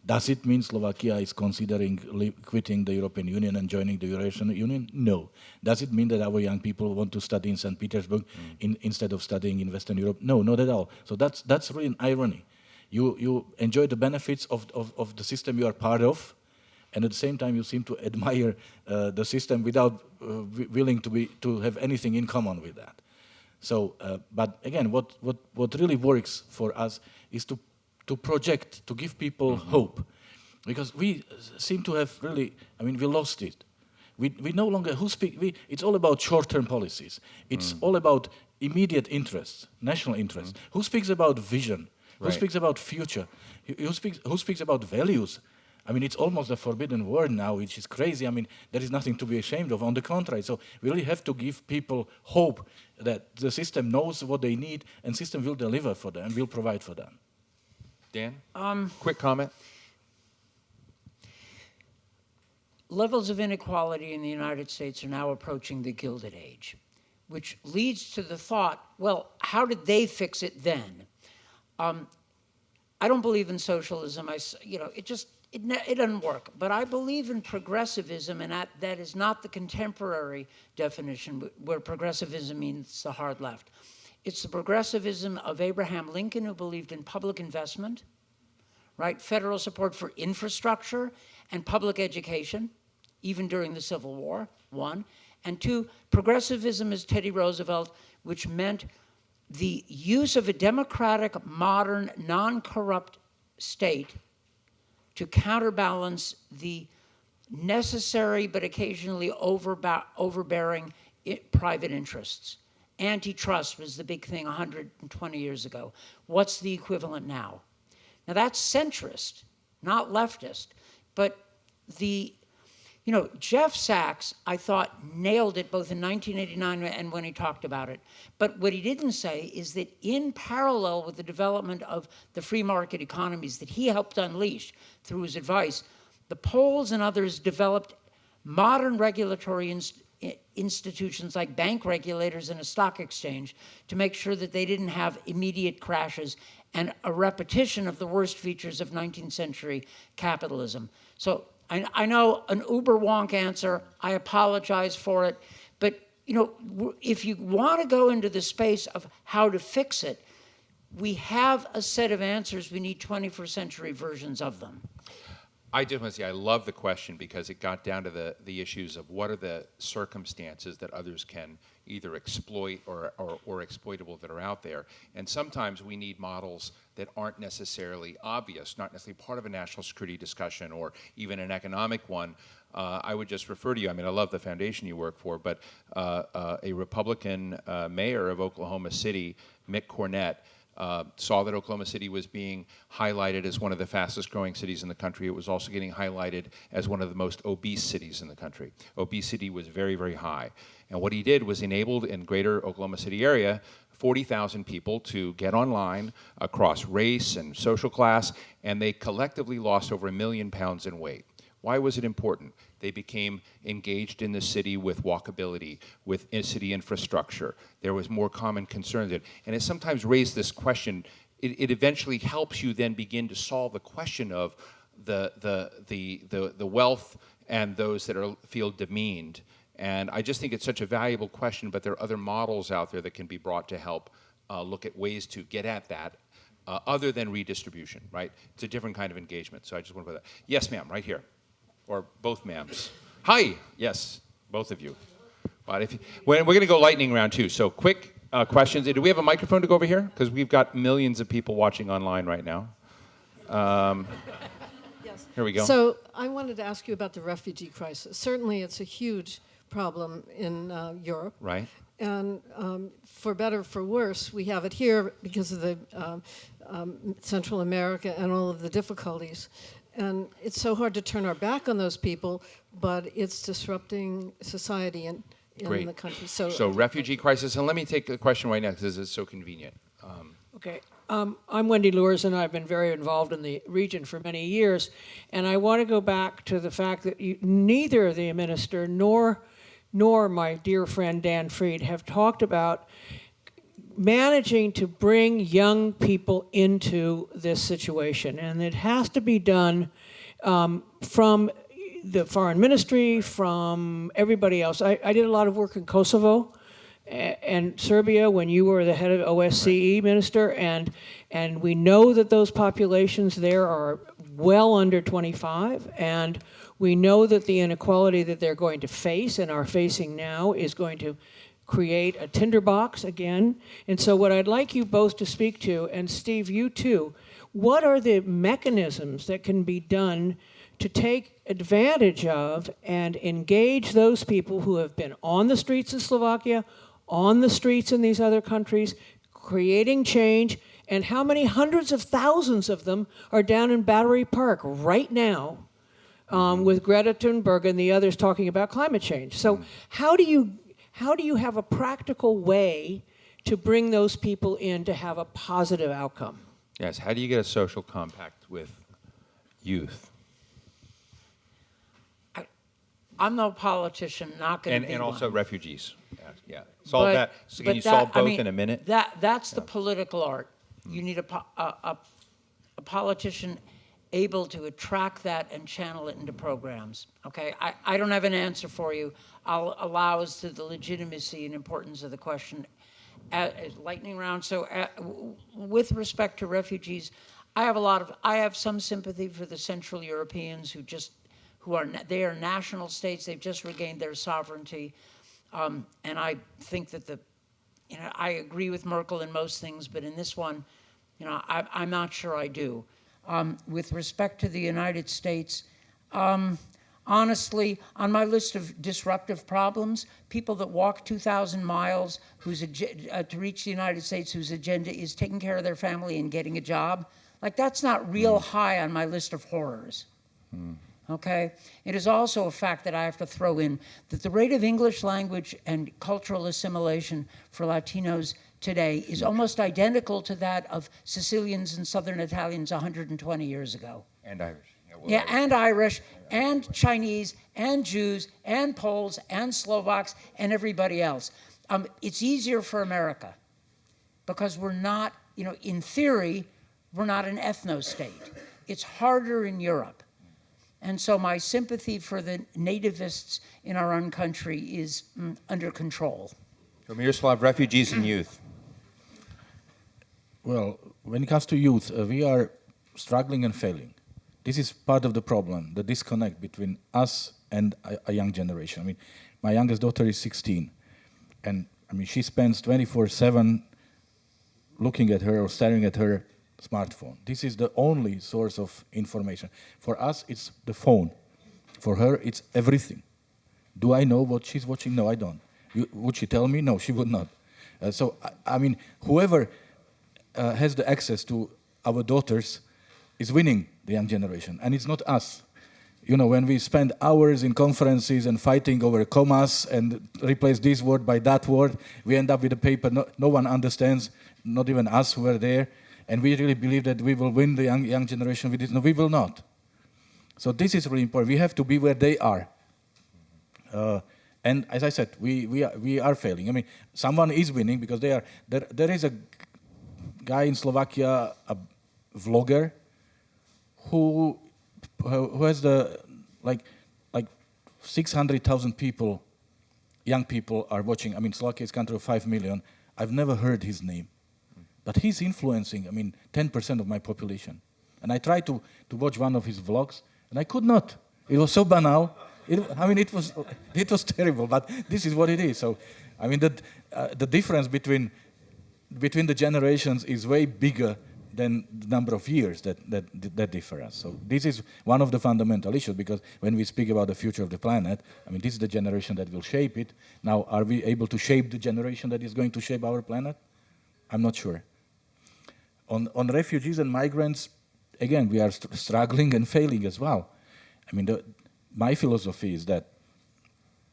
S3: Does it mean Slovakia is considering quitting the European Union and joining the Eurasian Union? No. Does it mean that our young people want to study in St. Petersburg instead of studying in Western Europe? No, not at all. So that's really an irony. You enjoy the benefits of the system you are part of, and at the same time you seem to admire the system without willing to have anything in common with that. So, but again, what really works for us is to project, to give people hope. Because we seem to have really, I mean, we lost it. We no longer, it's all about short-term policies. It's all about immediate interests, national interests. Who speaks about vision? Who speaks about future? Who speaks about values? I mean, it's almost a forbidden word now, which is crazy. I mean, there is nothing to be ashamed of. On the contrary, so we really have to give people hope that the system knows what they need and system will deliver for them, will provide for them.
S1: Dan? Quick comment.
S2: Levels of inequality in the United States are now approaching the Gilded Age, which leads to the thought, well, how did they fix it then? I don't believe in socialism. It doesn't work. But I believe in progressivism, and that is not the contemporary definition, where progressivism means the hard left. It's the progressivism of Abraham Lincoln, who believed in public investment, right? Federal support for infrastructure and public education, even during the Civil War, one. And two, progressivism is Teddy Roosevelt, which meant the use of a democratic, modern, non-corrupt state to counterbalance the necessary but occasionally overbearing private interests. Antitrust was the big thing 120 years ago. What's the equivalent now? Now that's centrist, not leftist, but Jeff Sachs, I thought, nailed it both in 1989 and when he talked about it. But what he didn't say is that in parallel with the development of the free market economies that he helped unleash through his advice, the Poles and others developed modern regulatory institutions like bank regulators and a stock exchange to make sure that they didn't have immediate crashes and a repetition of the worst features of 19th century capitalism. So I know an uber wonk answer, I apologize for it, but if you want to go into the space of how to fix it, we have a set of answers, we need 21st century versions of them.
S1: I just want to say I love the question because it got down to the issues of what are the circumstances that others can either exploit or exploitable that are out there. And sometimes we need models that aren't necessarily obvious, not necessarily part of a national security discussion or even an economic one. I would just refer to you, I mean, I love the foundation you work for, but a Republican mayor of Oklahoma City, Mick Cornett, saw that Oklahoma City was being highlighted as one of the fastest growing cities in the country. It was also getting highlighted as one of the most obese cities in the country. Obesity was very, very high. And what he did was enabled in greater Oklahoma City area 40,000 people to get online across race and social class, and they collectively lost over 1 million pounds in weight. Why was it important? They became engaged in the city with walkability, with city infrastructure. There was more common concerns. And it sometimes raised this question. It eventually helps you then begin to solve the question of the wealth and those that feel demeaned. And I just think it's such a valuable question, but there are other models out there that can be brought to help look at ways to get at that other than redistribution, right? It's a different kind of engagement. So I just want to put that. Yes, ma'am, right here. Or both ma'ams. Hi, yes, both of you. But we're going to go lightning round too. So quick questions. Do we have a microphone to go over here? Because we've got millions of people watching online right now.
S5: Yes.
S1: Here we go.
S5: So I wanted to ask you about the refugee crisis. Certainly it's a huge problem in Europe.
S1: Right.
S5: And for better or for worse, we have it here because of the Central America and all of the difficulties. And it's so hard to turn our back on those people, but it's disrupting society in the country.
S1: So refugee crisis, and let me take a question right now because it's so convenient.
S6: Okay. I'm Wendy Lures, and I've been very involved in the region for many years. And I want to go back to the fact that neither the minister nor my dear friend Dan Fried have talked about managing to bring young people into this situation. And it has to be done from the foreign ministry, from everybody else. I did a lot of work in Kosovo and Serbia when you were the head of OSCE minister, and we know that those populations there are well under 25, and we know that the inequality that they're going to face and are facing now is going to create a tinderbox again. And so what I'd like you both to speak to, and Steve, you too, what are the mechanisms that can be done to take advantage of and engage those people who have been on the streets in Slovakia, on the streets in these other countries, creating change, and how many hundreds of thousands of them are down in Battery Park right now with Greta Thunberg and the others talking about climate change. So how do you have a practical way to bring those people in to have a positive outcome?
S1: Yes, how do you get a social compact with youth?
S2: I'm no politician, not going to be
S1: And also
S2: one.
S1: refugees. Yeah. Solve
S2: But-
S1: that. So can
S2: but
S1: you solve
S2: that- I
S1: both
S2: mean,
S1: in a minute?
S2: That's the political art. You need a politician able to attract that and channel it into programs. Okay, I don't have an answer for you. I'll allow as to the legitimacy and importance of the question. Lightning round. So, with respect to refugees, I have some sympathy for the Central Europeans they are national states. They've just regained their sovereignty, and I think that I agree with Merkel in most things, but in this one, I'm not sure I do. With respect to the United States, honestly, on my list of disruptive problems, people that walk 2,000 miles to reach the United States whose agenda is taking care of their family and getting a job, like that's not real high on my list of horrors. Okay? It is also a fact that I have to throw in that the rate of English language and cultural assimilation for Latinos today is almost identical to that of Sicilians and Southern Italians 120 years ago.
S1: And Irish.
S2: And Irish, and Chinese, and Jews, and Poles, and Slovaks, and everybody else. It's easier for America because we're not, in theory, we're not an ethno-state. It's harder in Europe. And so my sympathy for the nativists in our own country is under control.
S1: So Miroslav, refugees and youth.
S3: Well, when it comes to youth, we are struggling and failing. This is part of the problem, the disconnect between us and a young generation. I mean, my youngest daughter is 16, and she spends 24/7 looking at her or staring at her smartphone. This is the only source of information. For us, it's the phone. For her, it's everything. Do I know what she's watching? No, I don't. Would she tell me? No, she would not. Whoever has the access to our daughters is winning the young generation, and it's not us. When we spend hours in conferences and fighting over commas and replace this word by that word, we end up with a paper no one understands, not even us who are there, and we really believe that we will win the young generation with this. No, we will not. So this is really important. We have to be where they are. And as I said, we are failing. I mean, someone is winning because they are. There is a guy in Slovakia, a vlogger, who has the like 600,000 people, young people are watching. I mean, Slovakia is a country of 5 million. I've never heard his name, but he's influencing. I mean, 10% of my population. And I tried to watch one of his vlogs, and I could not. It was so banal. It was terrible, but this is what it is. So, I mean, the difference between the generations is way bigger than the number of years that differ us. So this is one of the fundamental issues, because when we speak about the future of the planet, I mean, this is the generation that will shape it. Now, are we able to shape the generation that is going to shape our planet? I'm not sure. On refugees and migrants, again, we are struggling and failing as well. I mean, my philosophy is that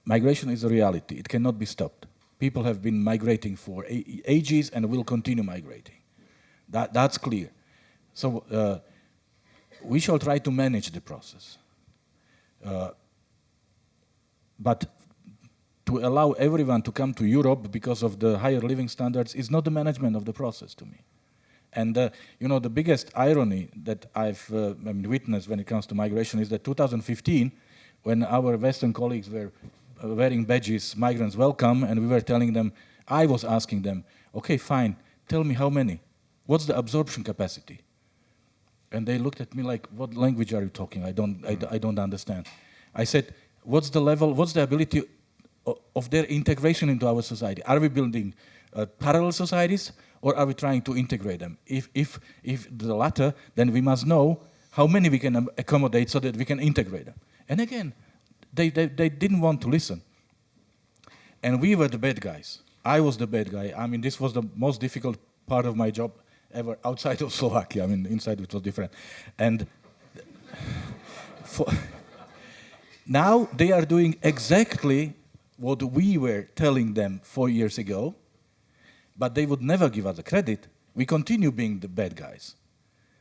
S3: migration is a reality. It cannot be stopped. People have been migrating for ages and will continue migrating. That's clear. So we shall try to manage the process. But to allow everyone to come to Europe because of the higher living standards is not the management of the process to me. And the biggest irony that I've witnessed when it comes to migration is that 2015, when our Western colleagues were wearing badges, migrants welcome, and we were telling them, I was asking them, okay, fine, tell me how many. What's the absorption capacity? And they looked at me like, what language are you talking? I don't understand. I said, what's the level, what's the ability of their integration into our society? Are we building parallel societies, or are we trying to integrate them? If the latter, then we must know how many we can accommodate so that we can integrate them. And again, they didn't want to listen. And we were the bad guys. I was the bad guy. I mean, this was the most difficult part of my job ever outside of Slovakia. I mean, inside it was different. And now they are doing exactly what we were telling them 4 years ago, but they would never give us the credit. We continue being the bad guys.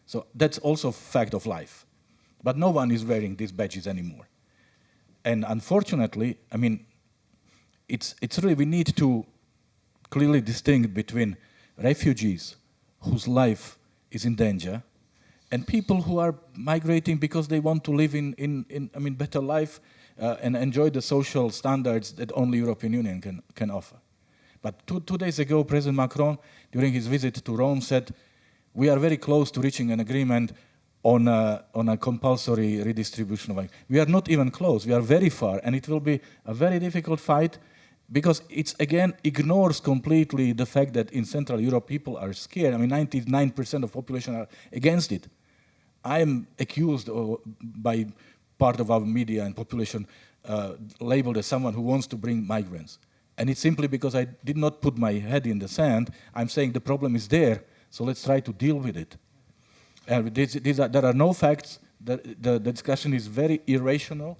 S3: So that's also a fact of life. But no one is wearing these badges anymore. And unfortunately, I mean, it's really, we need to clearly distinguish between refugees whose life is in danger and people who are migrating because they want to live in better life and enjoy the social standards that only European Union can offer. But two days ago, President Macron, during his visit to Rome, said, we are very close to reaching an agreement on a compulsory redistribution of migrants. We are not even close. We are very far, and it will be a very difficult fight because it again ignores completely the fact that in Central Europe people are scared. I mean, 99% of population are against it. I am accused by part of our media and population labeled as someone who wants to bring migrants. And it's simply because I did not put my head in the sand. I'm saying the problem is there, so let's try to deal with it. And there are no facts. The discussion is very irrational,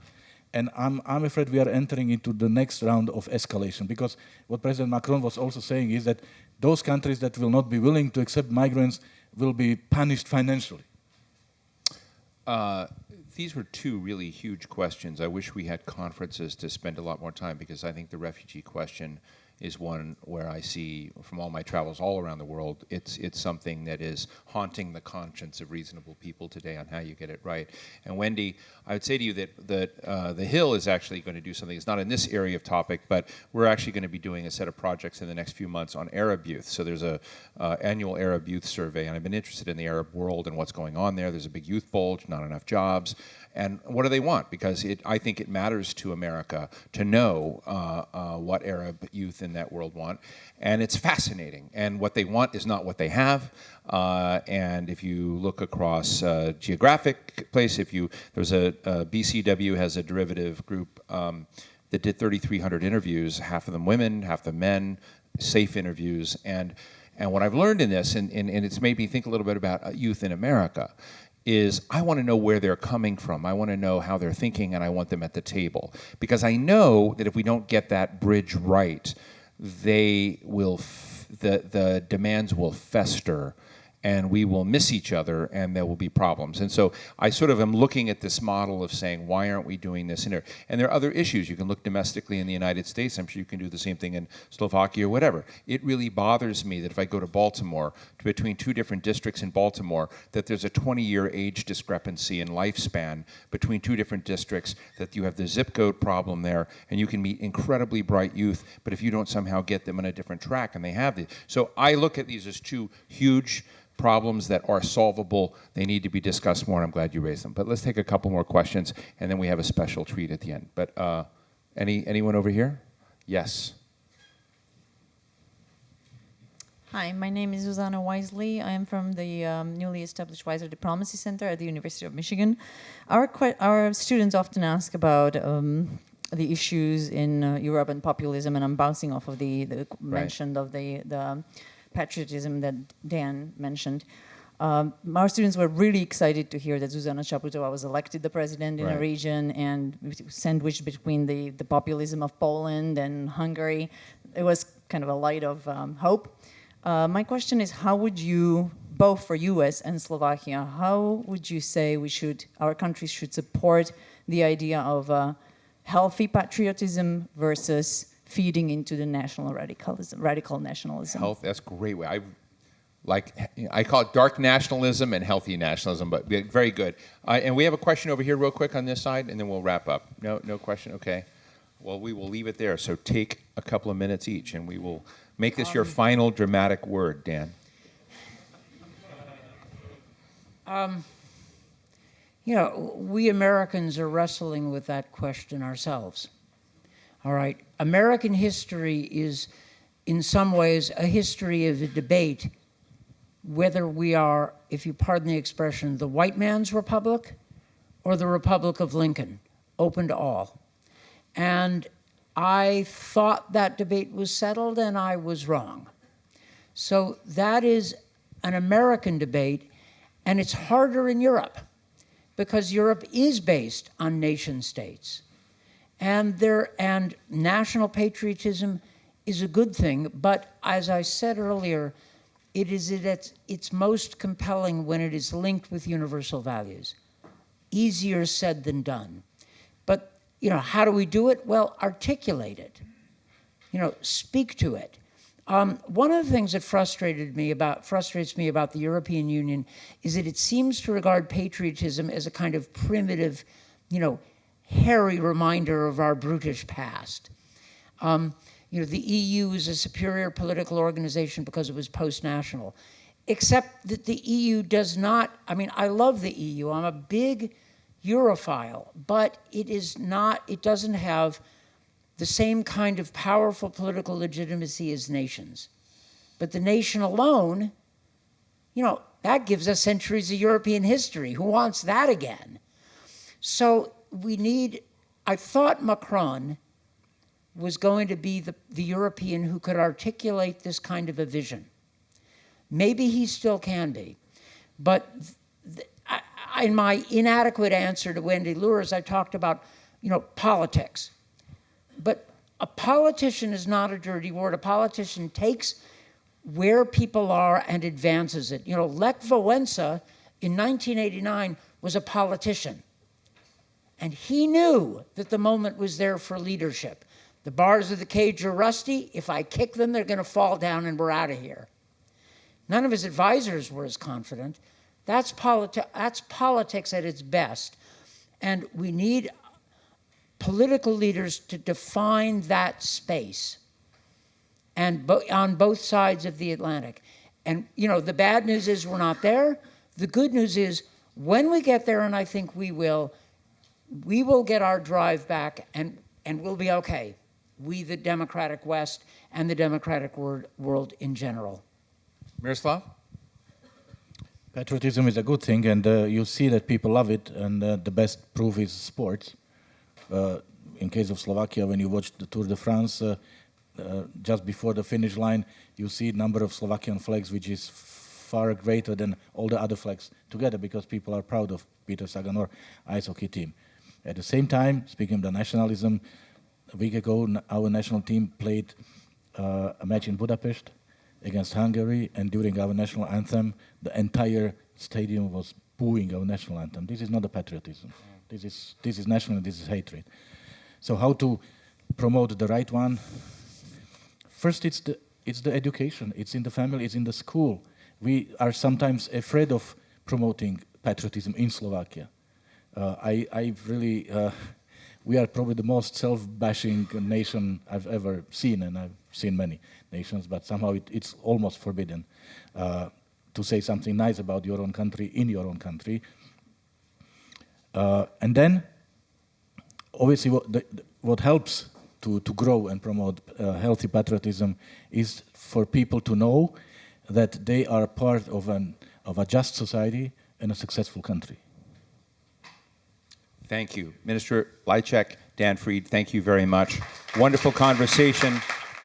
S3: and I'm afraid we are entering into the next round of escalation, because what President Macron was also saying is that those countries that will not be willing to accept migrants will be punished financially.
S1: These were two really huge questions. I wish we had conferences to spend a lot more time, because I think the refugee question is one where I see, from all my travels all around the world, it's something that is haunting the conscience of reasonable people today on how you get it right. And Wendy, I would say to you that the Hill is actually going to do something. It's not in this area of topic, but we're actually going to be doing a set of projects in the next few months on Arab youth. So there's a annual Arab youth survey, and I've been interested in the Arab world and what's going on there. There's a big youth bulge, not enough jobs. And what do they want? Because I think it matters to America to know what Arab youth in that world want. And it's fascinating. And what they want is not what they have. And if you look across geographic place, there's a BCW has a derivative group that did 3,300 interviews, half of them women, half of them men, safe interviews. And what I've learned in this, and it's made me think a little bit about youth in America, is I want to know where they're coming from. I want to know how they're thinking, and I want them at the table. Because I know that if we don't get that bridge right, the demands will fester, and we will miss each other, and there will be problems. And so I sort of am looking at this model of saying, why aren't we doing this? And there are other issues. You can look domestically in the United States. I'm sure you can do the same thing in Slovakia or whatever. It really bothers me that if I go to Baltimore, between two different districts in Baltimore, that there's a 20-year age discrepancy in lifespan between two different districts, that you have the zip code problem there, and you can meet incredibly bright youth, but if you don't somehow get them on a different track, and they have these. So I look at these as two huge problems that are solvable. They need to be discussed more, and I'm glad you raised them. But let's take a couple more questions, and then we have a special treat at the end. But anyone over here? Yes.
S7: Hi, my name is Susanna Wisely. I am from the newly established Weiser Diplomacy Center at the University of Michigan. Our students often ask about the issues in Europe and populism, and I'm bouncing off of the mention of the patriotism that Dan mentioned. Our students were really excited to hear that Zuzana Čaputová was elected the president in a region, and sandwiched between the populism of Poland and Hungary. It was kind of a light of hope. My question is, how would you, both for US and Slovakia, how would you say our countries should support the idea of healthy patriotism versus feeding into the radical nationalism?
S1: Health, that's a great way. I call it dark nationalism and healthy nationalism, but very good. And we have a question over here real quick on this side, and then we'll wrap up. No question? Okay. Well, we will leave it there. So take a couple of minutes each, and we will make this your final dramatic word, Dan.
S2: We Americans are wrestling with that question ourselves. All right. American history is, in some ways, a history of a debate whether we are, if you pardon the expression, the white man's republic or the Republic of Lincoln, open to all. And I thought that debate was settled, and I was wrong. So that is an American debate, and it's harder in Europe because Europe is based on nation states. And national patriotism is a good thing, but as I said earlier, it is at its most compelling when it is linked with universal values. Easier said than done. But how do we do it? Well, articulate it. Speak to it. One of the things that frustrates me about the European Union is that it seems to regard patriotism as a kind of primitive, hairy reminder of our brutish past. The EU is a superior political organization because it was post-national, except that the EU does not, I love the EU, I'm a big Europhile, but it doesn't have the same kind of powerful political legitimacy as nations. But the nation alone, that gives us centuries of European history. Who wants that again? So I thought Macron was going to be the European who could articulate this kind of a vision. Maybe he still can be. But in my inadequate answer to Wendy Lures, I talked about, politics. But a politician is not a dirty word. A politician takes where people are and advances it. Lech Wałęsa in 1989 was a politician. And he knew that the moment was there for leadership. The bars of the cage are rusty. If I kick them, they're going to fall down and we're out of here. None of his advisors were as confident. That's politics at its best. And we need political leaders to define that space, and on both sides of the Atlantic. And, the bad news is we're not there. The good news is when we get there, and I think we will get our drive back, and we'll be okay. We, the democratic West, and the democratic world in general.
S1: Miroslav?
S3: Patriotism is a good thing, and you see that people love it, and the best proof is sports. In case of Slovakia, when you watch the Tour de France, just before the finish line, you see number of Slovakian flags, which is far greater than all the other flags together, because people are proud of Peter Sagan or ice hockey team. At the same time, speaking of the nationalism, a week ago, our national team played a match in Budapest, against Hungary, and during our national anthem, the entire stadium was booing our national anthem. This is not a patriotism. This is national, this is hatred. So how to promote the right one? First, it's the education. It's in the family, it's in the school. We are sometimes afraid of promoting patriotism in Slovakia. We are probably the most self-bashing nation I've ever seen, and I've seen many nations, but somehow it's almost forbidden to say something nice about your own country in your own country. And then, obviously, what helps to grow and promote healthy patriotism is for people to know that they are part of a just society and a successful country.
S1: Thank you. Minister Lajcak, Dan Fried, thank you very much. Wonderful conversation.